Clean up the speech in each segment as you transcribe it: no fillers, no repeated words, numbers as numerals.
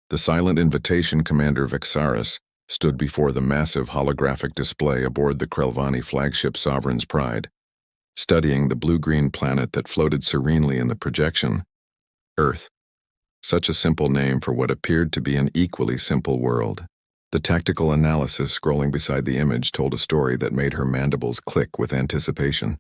The silent invitation commander Vexaris stood before the massive holographic display aboard the Krelvani flagship Sovereign's Pride, studying the blue-green planet that floated serenely in the projection. Earth. Such a simple name for what appeared to be an equally simple world. The tactical analysis scrolling beside the image told a story that made her mandibles click with anticipation.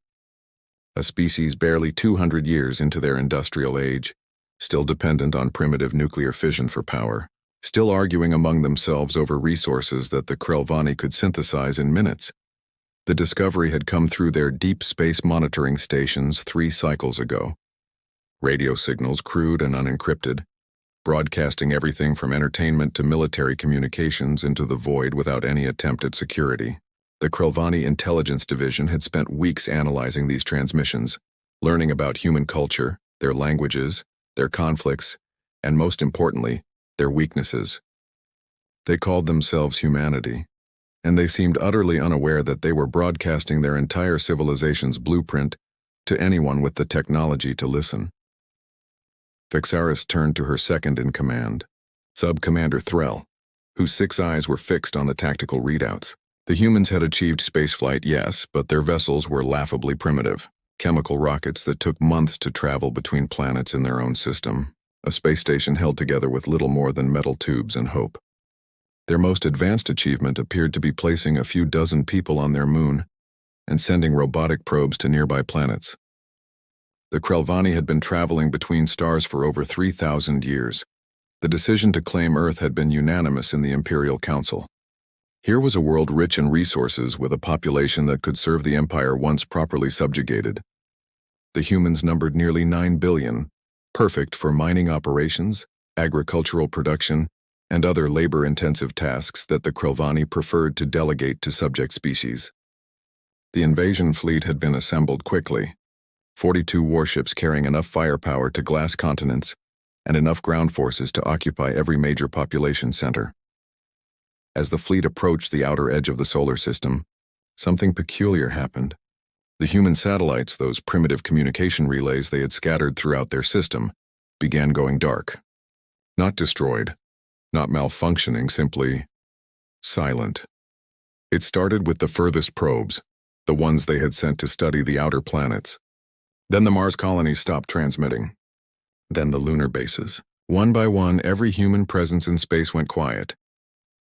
A species barely 200 years into their industrial age, still dependent on primitive nuclear fission for power, still arguing among themselves over resources that the Krelvani could synthesize in minutes. The discovery had come through their deep space monitoring stations 3 cycles ago. Radio signals crude and unencrypted, broadcasting everything from entertainment to military communications into the void without any attempt at security. The Krelvani Intelligence Division had spent weeks analyzing these transmissions, learning about human culture, their languages, their conflicts, and most importantly, their weaknesses. They called themselves humanity, and they seemed utterly unaware that they were broadcasting their entire civilization's blueprint to anyone with the technology to listen. Vexaris turned to her second-in-command, Sub-Commander Threll, whose 6 eyes were fixed on the tactical readouts. The humans had achieved spaceflight, yes, but their vessels were laughably primitive. Chemical rockets that took months to travel between planets in their own system, a space station held together with little more than metal tubes and hope. Their most advanced achievement appeared to be placing a few dozen people on their moon and sending robotic probes to nearby planets. The Krelvani had been traveling between stars for over 3,000 years. The decision to claim Earth had been unanimous in the Imperial Council. Here was a world rich in resources with a population that could serve the Empire once properly subjugated. The humans numbered nearly 9 billion, perfect for mining operations, agricultural production, and other labor-intensive tasks that the Krelvani preferred to delegate to subject species. The invasion fleet had been assembled quickly, 42 warships carrying enough firepower to glass continents and enough ground forces to occupy every major population center. As the fleet approached the outer edge of the solar system, something peculiar happened. The human satellites, those primitive communication relays they had scattered throughout their system, began going dark. Not destroyed, not malfunctioning, simply silent. It started with the furthest probes, the ones they had sent to study the outer planets. Then the Mars colonies stopped transmitting. Then the lunar bases. One by one, every human presence in space went quiet.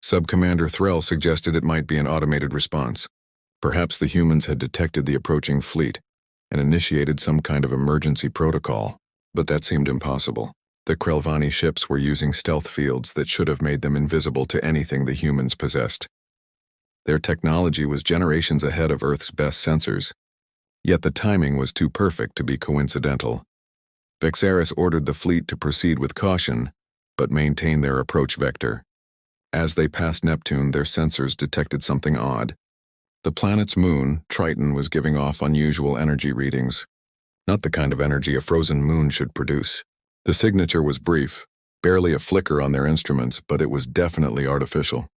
Sub-Commander Threll suggested it might be an automated response. Perhaps the humans had detected the approaching fleet and initiated some kind of emergency protocol, but that seemed impossible. The Krelvani ships were using stealth fields that should have made them invisible to anything the humans possessed. Their technology was generations ahead of Earth's best sensors, yet the timing was too perfect to be coincidental. Vexaris ordered the fleet to proceed with caution, but maintain their approach vector. As they passed Neptune, their sensors detected something odd. The planet's moon, Triton, was giving off unusual energy readings. Not the kind of energy a frozen moon should produce. The signature was brief, barely a flicker on their instruments, but it was definitely artificial.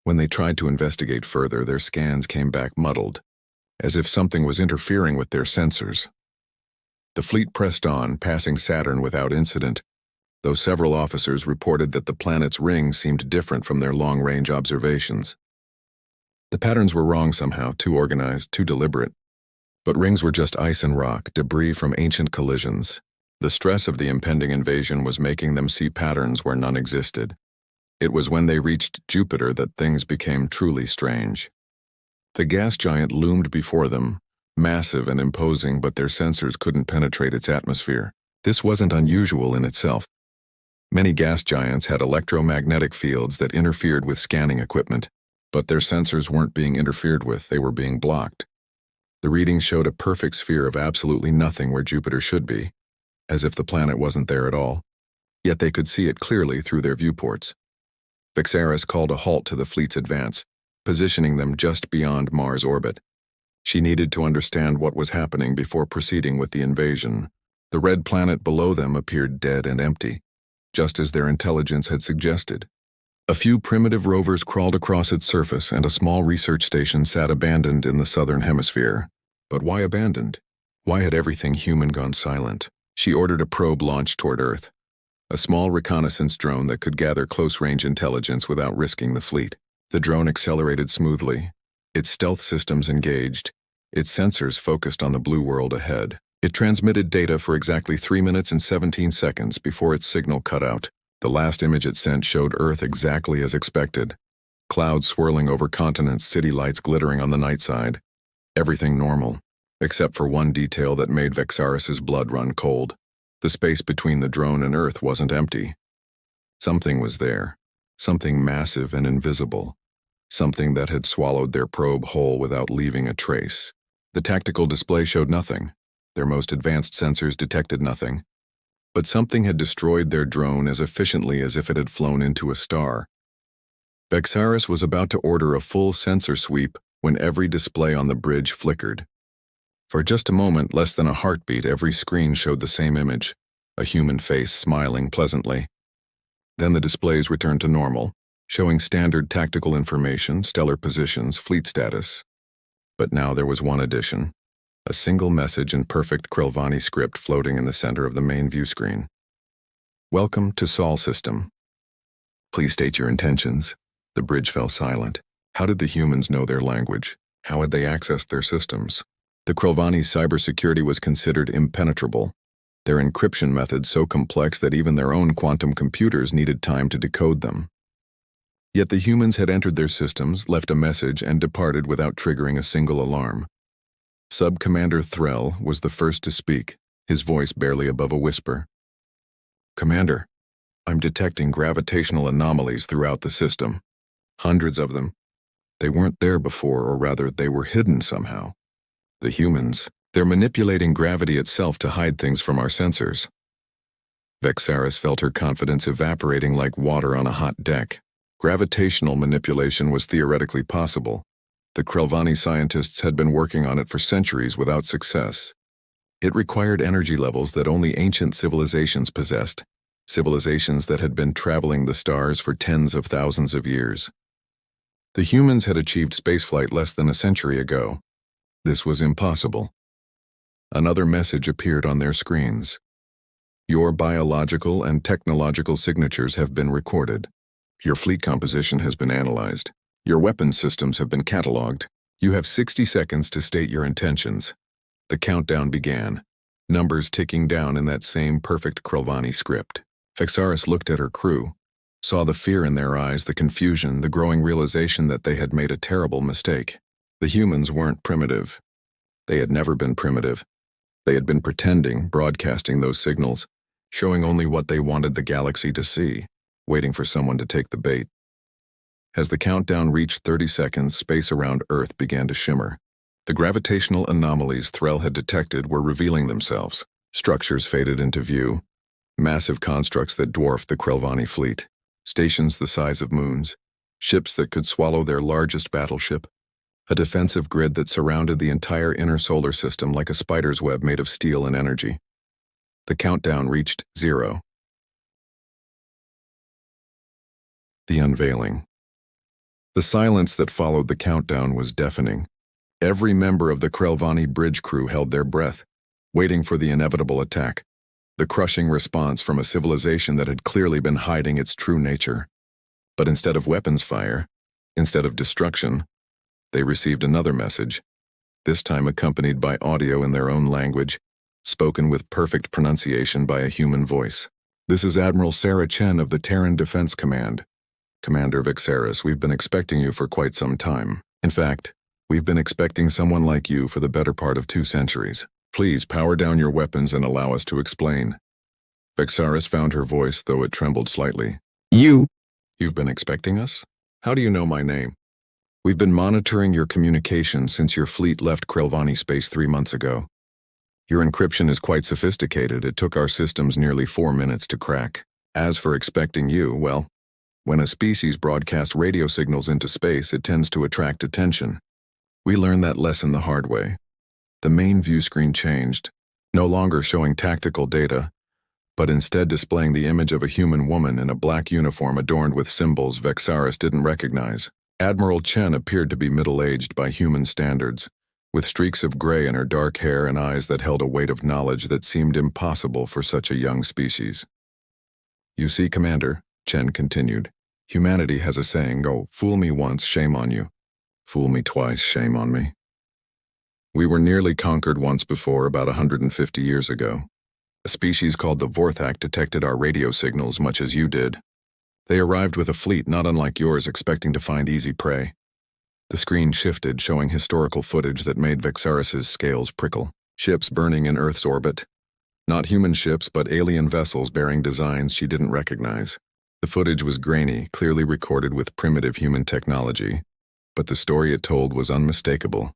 When they tried to investigate further, their scans came back muddled, as if something was interfering with their sensors. The fleet pressed on, passing Saturn without incident, though several officers reported that the planet's ring seemed different from their long-range observations. The patterns were wrong somehow, too organized, too deliberate. But rings were just ice and rock, debris from ancient collisions. The stress of the impending invasion was making them see patterns where none existed. It was when they reached Jupiter that things became truly strange. The gas giant loomed before them, massive and imposing, but their sensors couldn't penetrate its atmosphere. This wasn't unusual in itself. Many gas giants had electromagnetic fields that interfered with scanning equipment, but their sensors weren't being interfered with, they were being blocked. The readings showed a perfect sphere of absolutely nothing where Jupiter should be, as if the planet wasn't there at all, yet they could see it clearly through their viewports. Vexaris called a halt to the fleet's advance, positioning them just beyond Mars' orbit. She needed to understand what was happening before proceeding with the invasion. The red planet below them appeared dead and empty, just as their intelligence had suggested. A few primitive rovers crawled across its surface, and a small research station sat abandoned in the southern hemisphere. But why abandoned? Why had everything human gone silent? She ordered a probe launched toward Earth. a small reconnaissance drone that could gather close-range intelligence without risking the fleet. The drone accelerated smoothly, its stealth systems engaged, its sensors focused on the blue world ahead. It transmitted data for exactly 3 minutes and 17 seconds before its signal cut out. The last image it sent showed Earth exactly as expected. Clouds swirling over continents, city lights glittering on the night side. Everything normal, except for one detail that made Vexaris's blood run cold. The space between the drone and Earth wasn't empty. Something was there, something massive and invisible, something that had swallowed their probe whole without leaving a trace. The tactical display showed nothing. Their most advanced sensors detected nothing. But something had destroyed their drone as efficiently as if it had flown into a star. Vexaris was about to order a full sensor sweep when every display on the bridge flickered. For just a moment, less than a heartbeat, every screen showed the same image, a human face smiling pleasantly. Then the displays returned to normal, showing standard tactical information, stellar positions, fleet status. But now there was one addition. A single message in perfect Krelvani script floating in the center of the main view screen. Welcome to Sol System. Please state your intentions. The bridge fell silent. How did the humans know their language? How had they accessed their systems? The Krelvani's cybersecurity was considered impenetrable, their encryption methods so complex that even their own quantum computers needed time to decode them. Yet the humans had entered their systems, left a message, and departed without triggering a single alarm. Sub-Commander Threll was the first to speak, his voice barely above a whisper. Commander, I'm detecting gravitational anomalies throughout the system. Hundreds of them. They weren't there before, or rather, they were hidden somehow. The humans, they're manipulating gravity itself to hide things from our sensors. Vexaris felt her confidence evaporating like water on a hot deck. Gravitational manipulation was theoretically possible. The Krelvani scientists had been working on it for centuries without success. It required energy levels that only ancient civilizations possessed, civilizations that had been traveling the stars for tens of thousands of years. The humans had achieved spaceflight less than a century ago. This was impossible. Another message appeared on their screens. Your biological and technological signatures have been recorded. Your fleet composition has been analyzed. Your weapons systems have been cataloged. You have 60 seconds to state your intentions. The countdown began, numbers ticking down in that same perfect Krelvani script. Vexaris looked at her crew, saw the fear in their eyes, the confusion, the growing realization that they had made a terrible mistake. The humans weren't primitive. They had never been primitive. They had been pretending, broadcasting those signals, showing only what they wanted the galaxy to see, waiting for someone to take the bait. As the countdown reached 30 seconds, space around Earth began to shimmer. The gravitational anomalies Threll had detected were revealing themselves. Structures faded into view, massive constructs that dwarfed the Krelvani fleet, stations the size of moons, ships that could swallow their largest battleship, a defensive grid that surrounded the entire inner solar system like a spider's web made of steel and energy. The countdown reached 0. The unveiling. The silence that followed the countdown was deafening. Every member of the Krelvani bridge crew held their breath, waiting for the inevitable attack, the crushing response from a civilization that had clearly been hiding its true nature. But instead of weapons fire, instead of destruction, they received another message, this time accompanied by audio in their own language, spoken with perfect pronunciation by a human voice. This is Admiral Sarah Chen of the Terran Defense Command. Commander Vexaris, we've been expecting you for quite some time. In fact, we've been expecting someone like you for the better part of 2 centuries. Please power down your weapons and allow us to explain. Vexaris found her voice, though it trembled slightly. You've been expecting us? How do you know my name? We've been monitoring your communication since your fleet left Krelvani space 3 months ago. Your encryption is quite sophisticated. It took our systems nearly 4 minutes to crack. As for expecting you, well, when a species broadcasts radio signals into space, it tends to attract attention. We learned that lesson the hard way. The main view screen changed, no longer showing tactical data, but instead displaying the image of a human woman in a black uniform adorned with symbols Vexaris didn't recognize. Admiral Chen appeared to be middle-aged by human standards, with streaks of gray in her dark hair and eyes that held a weight of knowledge that seemed impossible for such a young species. You see, Commander, Chen continued, humanity has a saying, oh, fool me once, shame on you. Fool me twice, shame on me. We were nearly conquered once before, about 150 years ago. A species called the Vorthak detected our radio signals much as you did. They arrived with a fleet not unlike yours, expecting to find easy prey. The screen shifted, showing historical footage that made Vexaris's scales prickle. Ships burning in Earth's orbit. Not human ships, but alien vessels bearing designs she didn't recognize. The footage was grainy, clearly recorded with primitive human technology, but the story it told was unmistakable.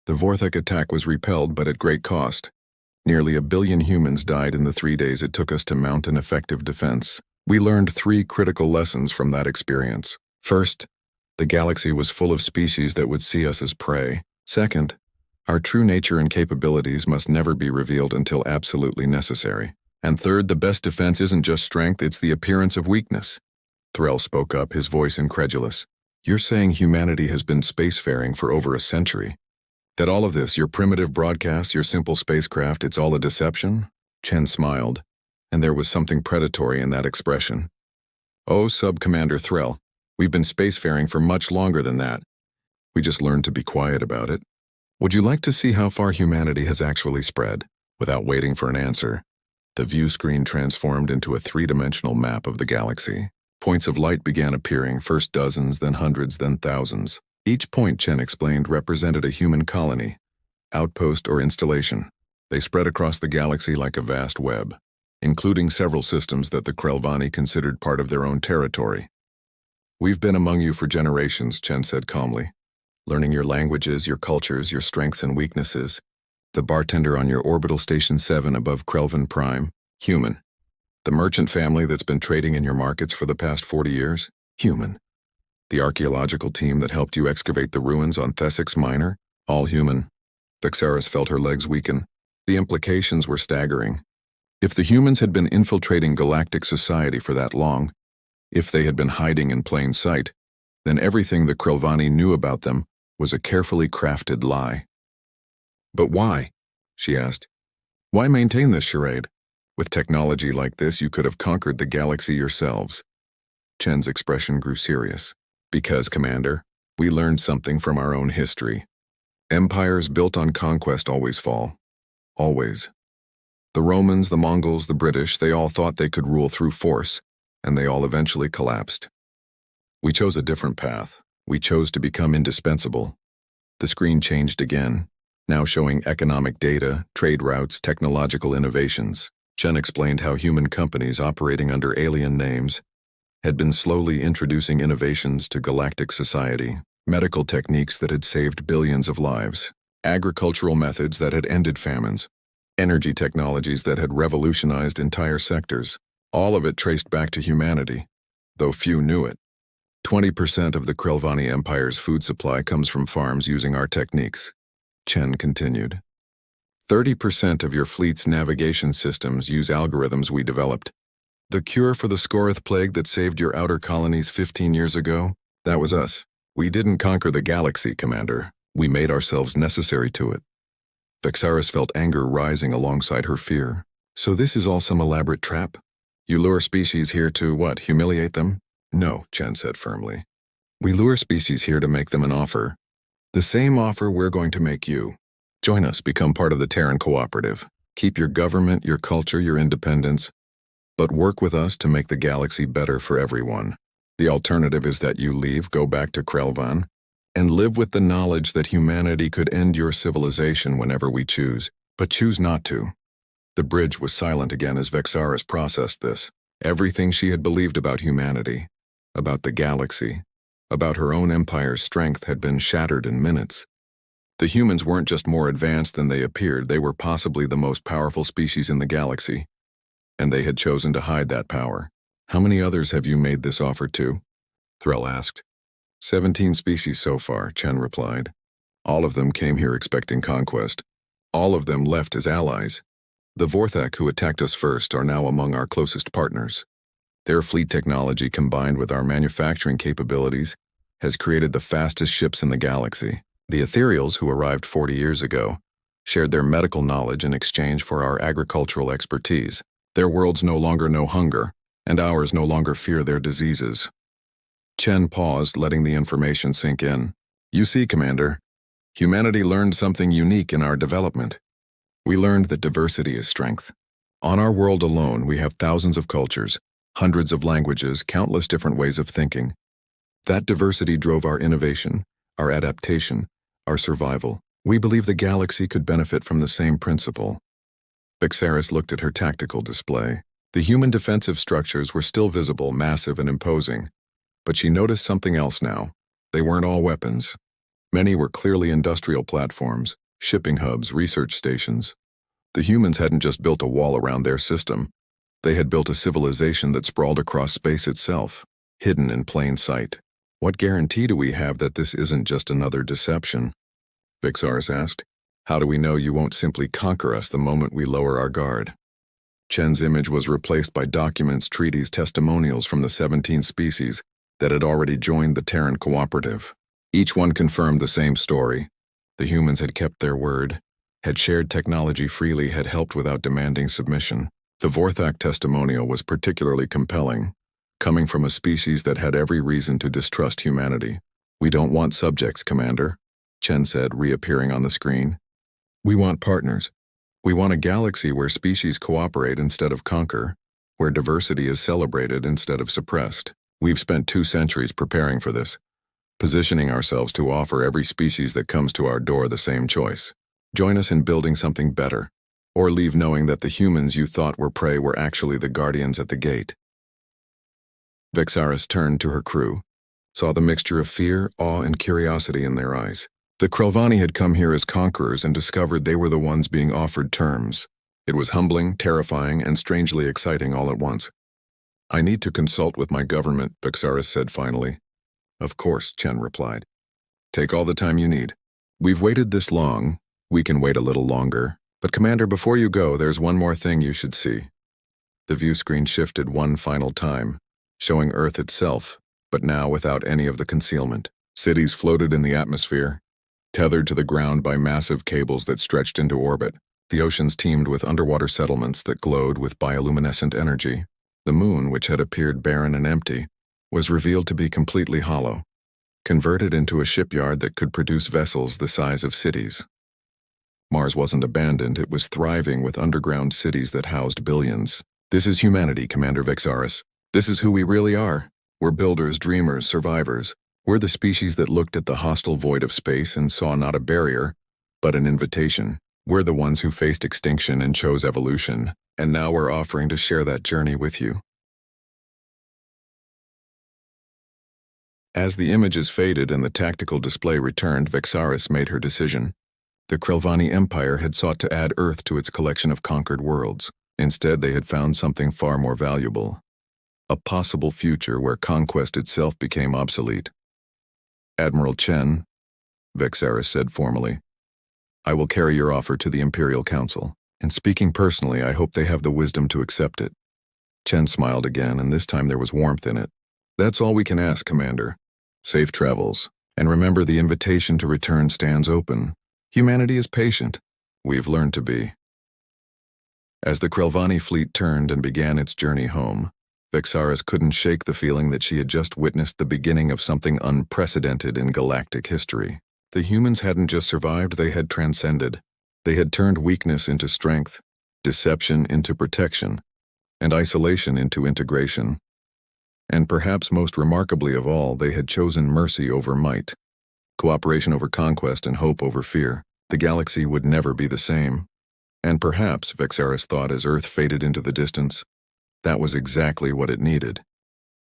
The Vorthak attack was repelled, but at great cost. Nearly 1 billion humans died in the 3 days it took us to mount an effective defense. We learned 3 critical lessons from that experience. First, the galaxy was full of species that would see us as prey. Second, our true nature and capabilities must never be revealed until absolutely necessary. And third, the best defense isn't just strength, it's the appearance of weakness. Threll spoke up, his voice incredulous. You're saying humanity has been spacefaring for over a century? That all of this, your primitive broadcast, your simple spacecraft, it's all a deception? Chen smiled, and there was something predatory in that expression. Oh, Sub-Commander Threll, we've been spacefaring for much longer than that. We just learned to be quiet about it. Would you like to see how far humanity has actually spread? Without waiting for an answer, the view screen transformed into a 3-dimensional map of the galaxy. Points of light began appearing, first dozens, then hundreds, then thousands. Each point, Chen explained, represented a human colony, outpost or installation. They spread across the galaxy like a vast web, including several systems that the Krelvani considered part of their own territory. We've been among you for generations, Chen said calmly, learning your languages, your cultures, your strengths and weaknesses. The bartender on your orbital station 7 above Krelvan Prime, human. The merchant family that's been trading in your markets for the past 40 years, human. The archaeological team that helped you excavate the ruins on Thesix Minor, all human. Vexaris felt her legs weaken. The implications were staggering. If the humans had been infiltrating galactic society for that long, if they had been hiding in plain sight, then everything the Krelvani knew about them was a carefully crafted lie. But why? She asked. Why maintain this charade? With technology like this, you could have conquered the galaxy yourselves. Chen's expression grew serious. Because, Commander, we learned something from our own history. Empires built on conquest always fall. Always. The Romans, the Mongols, the British, they all thought they could rule through force, and they all eventually collapsed. We chose a different path. We chose to become indispensable. The screen changed again, now showing economic data, trade routes, technological innovations. Chen explained how human companies operating under alien names had been slowly introducing innovations to galactic society, medical techniques that had saved billions of lives, agricultural methods that had ended famines, energy technologies that had revolutionized entire sectors, all of it traced back to humanity, though few knew it. 20% of the Krelvani Empire's food supply comes from farms using our techniques, Chen continued. 30% of your fleet's navigation systems use algorithms we developed. The cure for the Scorith plague that saved your outer colonies 15 years ago, that was us. We didn't conquer the galaxy, Commander. We made ourselves necessary to it. Vexaris felt anger rising alongside her fear. So this is all some elaborate trap? You lure species here to, what, humiliate them? No, Chen said firmly. We lure species here to make them an offer. The same offer we're going to make you. Join us, become part of the Terran Cooperative. Keep your government, your culture, your independence, but work with us to make the galaxy better for everyone. The alternative is that you leave, go back to Krelvan, and live with the knowledge that humanity could end your civilization whenever we choose, but choose not to. The bridge was silent again as Vexaris processed this. Everything she had believed about humanity, about the galaxy, about her own empire's strength had been shattered in minutes. The humans weren't just more advanced than they appeared, they were possibly the most powerful species in the galaxy. And they had chosen to hide that power. How many others have you made this offer to? Threll asked. 17 species so far, Chen replied. All of them came here expecting conquest. All of them left as allies. The Vorthak who attacked us first are now among our closest partners. Their fleet technology combined with our manufacturing capabilities has created the fastest ships in the galaxy. The Ethereals, who arrived 40 years ago, shared their medical knowledge in exchange for our agricultural expertise. Their worlds no longer know hunger, and ours no longer fear their diseases. Chen paused, letting the information sink in. You see, Commander, humanity learned something unique in our development. We learned that diversity is strength. On our world alone, we have thousands of cultures, hundreds of languages, countless different ways of thinking. That diversity drove our innovation, our adaptation, our survival. We believe the galaxy could benefit from the same principle. Vixaris looked at her tactical display. The human defensive structures were still visible, massive and imposing. But she noticed something else now. They weren't all weapons. Many were clearly industrial platforms, shipping hubs, research stations. The humans hadn't just built a wall around their system. They had built a civilization that sprawled across space itself, hidden in plain sight. What guarantee do we have that this isn't just another deception? Vixaris asked. How do we know you won't simply conquer us the moment we lower our guard? Chen's image was replaced by documents, treaties, testimonials from the 17 species that had already joined the Terran cooperative. Each one confirmed the same story. The humans had kept their word, had shared technology freely, had helped without demanding submission. The Vorthak testimonial was particularly compelling, coming from a species that had every reason to distrust humanity. We don't want subjects, Commander, Chen said, reappearing on the screen. We want partners. We want a galaxy where species cooperate instead of conquer, where diversity is celebrated instead of suppressed. We've spent 2 centuries preparing for this, positioning ourselves to offer every species that comes to our door the same choice. Join us in building something better, or leave knowing that the humans you thought were prey were actually the guardians at the gate. Vixaris turned to her crew, saw the mixture of fear, awe, and curiosity in their eyes. The Krelvani had come here as conquerors and discovered they were the ones being offered terms. It was humbling, terrifying, and strangely exciting all at once. I need to consult with my government, Vixaris said finally. Of course, Chen replied. Take all the time you need. We've waited this long. We can wait a little longer. But Commander, before you go, there's one more thing you should see. The view screen shifted one final time, showing Earth itself, but now without any of the concealment. Cities floated in the atmosphere, tethered to the ground by massive cables that stretched into orbit. The oceans teemed with underwater settlements that glowed with bioluminescent energy. The moon, which had appeared barren and empty, was revealed to be completely hollow, converted into a shipyard that could produce vessels the size of cities. Mars wasn't abandoned, it was thriving with underground cities that housed billions. This is humanity, Commander Vixaris. This is who we really are. We're builders, dreamers, survivors. We're the species that looked at the hostile void of space and saw not a barrier, but an invitation. We're the ones who faced extinction and chose evolution, and now we're offering to share that journey with you. As the images faded and the tactical display returned, Vixaris made her decision. The Krelvani Empire had sought to add Earth to its collection of conquered worlds. Instead, they had found something far more valuable. A possible future where conquest itself became obsolete. Admiral Chen, Vixaris said formally, I will carry your offer to the Imperial Council, and speaking personally, I hope they have the wisdom to accept it. Chen smiled again, and this time there was warmth in it. That's all we can ask, Commander. Safe travels, and remember the invitation to return stands open. Humanity is patient. We've learned to be. As the Krelvani fleet turned and began its journey home, Vixaris couldn't shake the feeling that she had just witnessed the beginning of something unprecedented in galactic history. The humans hadn't just survived, they had transcended. They had turned weakness into strength, deception into protection, and isolation into integration. And perhaps most remarkably of all, they had chosen mercy over might, cooperation over conquest, and hope over fear. The galaxy would never be the same. And perhaps, Vixaris thought as Earth faded into the distance, that was exactly what it needed.